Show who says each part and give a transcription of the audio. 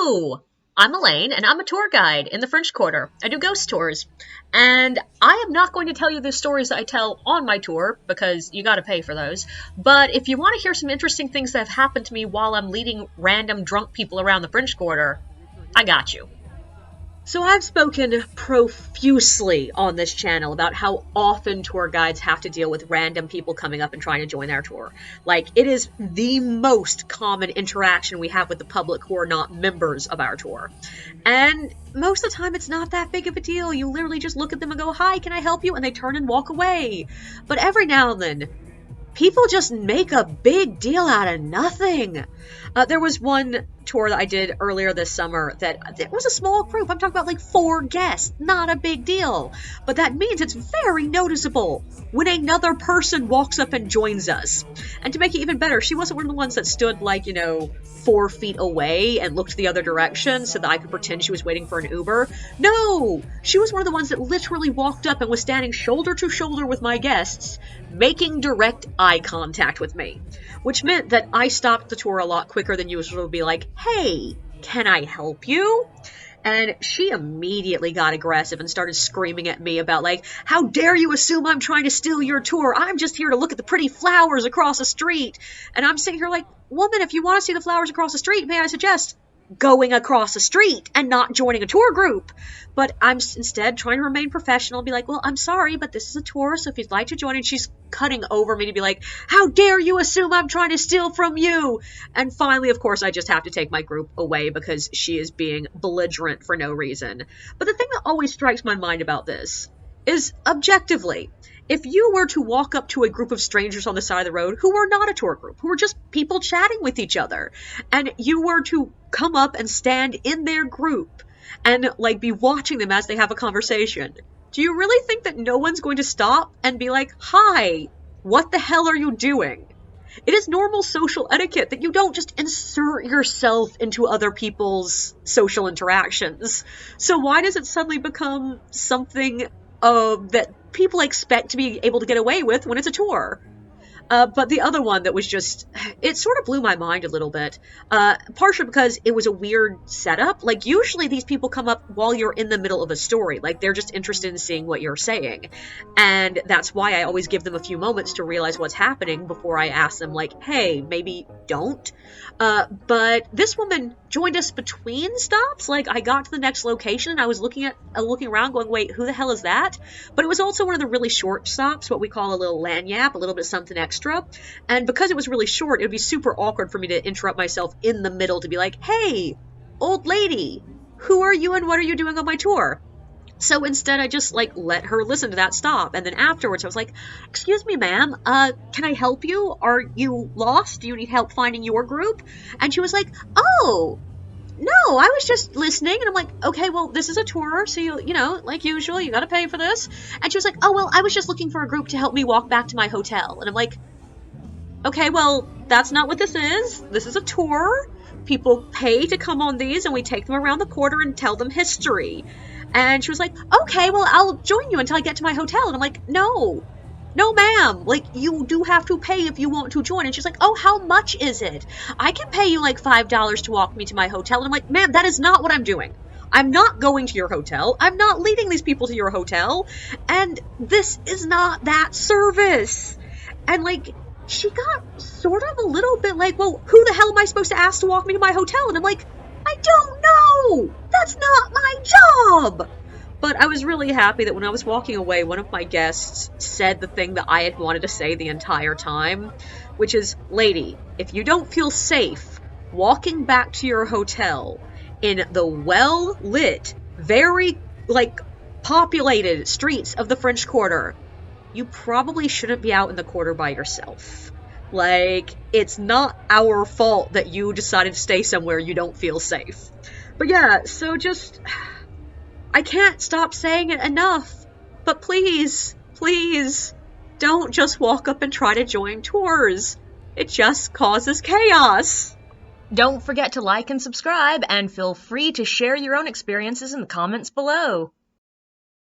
Speaker 1: Hello! I'm Elaine, and I'm a tour guide in the French Quarter. I do ghost tours. And I am not going to tell you the stories that I tell on my tour, because you gotta pay for those. But if you want to hear some interesting things that have happened to me while I'm leading random drunk people around the French Quarter, I got you. So I've spoken profusely on this channel about how often tour guides have to deal with random people coming up and trying to join their tour. Like, it is the most common interaction we have with the public who are not members of our tour. And most of the time, it's not that big of a deal. You literally just look at them and go, "Hi, can I help you?" And they turn and walk away. But every now and then, people just make a big deal out of nothing. There was one tour that I did earlier this summer that it was a small group. I'm talking about like 4 guests, not a big deal. But that means it's very noticeable when another person walks up and joins us. And to make it even better, she wasn't one of the ones that stood like, 4 feet away and looked the other direction so that I could pretend she was waiting for an Uber. No! She was one of the ones that literally walked up and was standing shoulder to shoulder with my guests, making direct eye contact with me. Which meant that I stopped the tour a lot quicker than usual to be like, "Hey, can I help you?" And she immediately got aggressive and started screaming at me about like, "How dare you assume I'm trying to steal your tour? I'm just here to look at the pretty flowers across the street." And I'm sitting here like, "Woman, if you want to see the flowers across the street, may I suggest going across the street and not joining a tour group?" But I'm instead trying to remain professional and be like, "Well, I'm sorry, but this is a tour, so if you'd like to join," and she's cutting over me to be like, "How dare you assume I'm trying to steal from you?" And finally, of course, I just have to take my group away because she is being belligerent for no reason. But the thing that always strikes my mind about this is, objectively, if you were to walk up to a group of strangers on the side of the road who were not a tour group, who were just people chatting with each other, and you were to come up and stand in their group and like be watching them as they have a conversation, do you really think that no one's going to stop and be like, "Hi, what the hell are you doing?" It is normal social etiquette that you don't just insert yourself into other people's social interactions. So why does it suddenly become something that people expect to be able to get away with when it's a tour? But the other one that was just, it sort of blew my mind a little bit, partially because it was a weird setup. Like, usually these people come up while you're in the middle of a story. Like, they're just interested in seeing what you're saying. And that's why I always give them a few moments to realize what's happening before I ask them, like, "Hey, maybe don't." But this woman joined us between stops. Like, I got to the next location and I was looking around going, "Wait, who the hell is that?" But it was also one of the really short stops, what we call a little lanyap, a little bit something extra. And because it was really short, it would be super awkward for me to interrupt myself in the middle to be like, "Hey, old lady, who are you and what are you doing on my tour?" So instead, I just like let her listen to that stop. And then afterwards, I was like, "Excuse me, ma'am, can I help you? Are you lost? Do you need help finding your group?" And she was like, "Oh, no, I was just listening." And I'm like, "Okay, well, this is a tour, so like usual, you gotta pay for this." And she was like, "Oh, well, I was just looking for a group to help me walk back to my hotel." And I'm like, "Okay, well, that's not what this is. This is a tour. People pay to come on these, and we take them around the quarter and tell them history." And she was like, "Okay, well, I'll join you until I get to my hotel." And I'm like, "No, ma'am, like, you do have to pay if you want to join." And she's like, "Oh, how much is it? I can pay you like $5 to walk me to my hotel." And I'm like, "Ma'am, that is not what I'm doing. I'm not going to your hotel. I'm not leading these people to your hotel. And this is not that service." And like, she got sort of a little bit like, "Well, who the hell am I supposed to ask to walk me to my hotel?" And I'm like, "I don't know. That's not my job." But I was really happy that when I was walking away, one of my guests said the thing that I had wanted to say the entire time, which is, "Lady, if you don't feel safe walking back to your hotel in the well-lit, very, like, populated streets of the French Quarter, you probably shouldn't be out in the quarter by yourself. Like, it's not our fault that you decided to stay somewhere you don't feel safe." But yeah, so just, I can't stop saying it enough, but please, don't just walk up and try to join tours. It just causes chaos. Don't forget to like and subscribe, and feel free to share your own experiences in the comments below.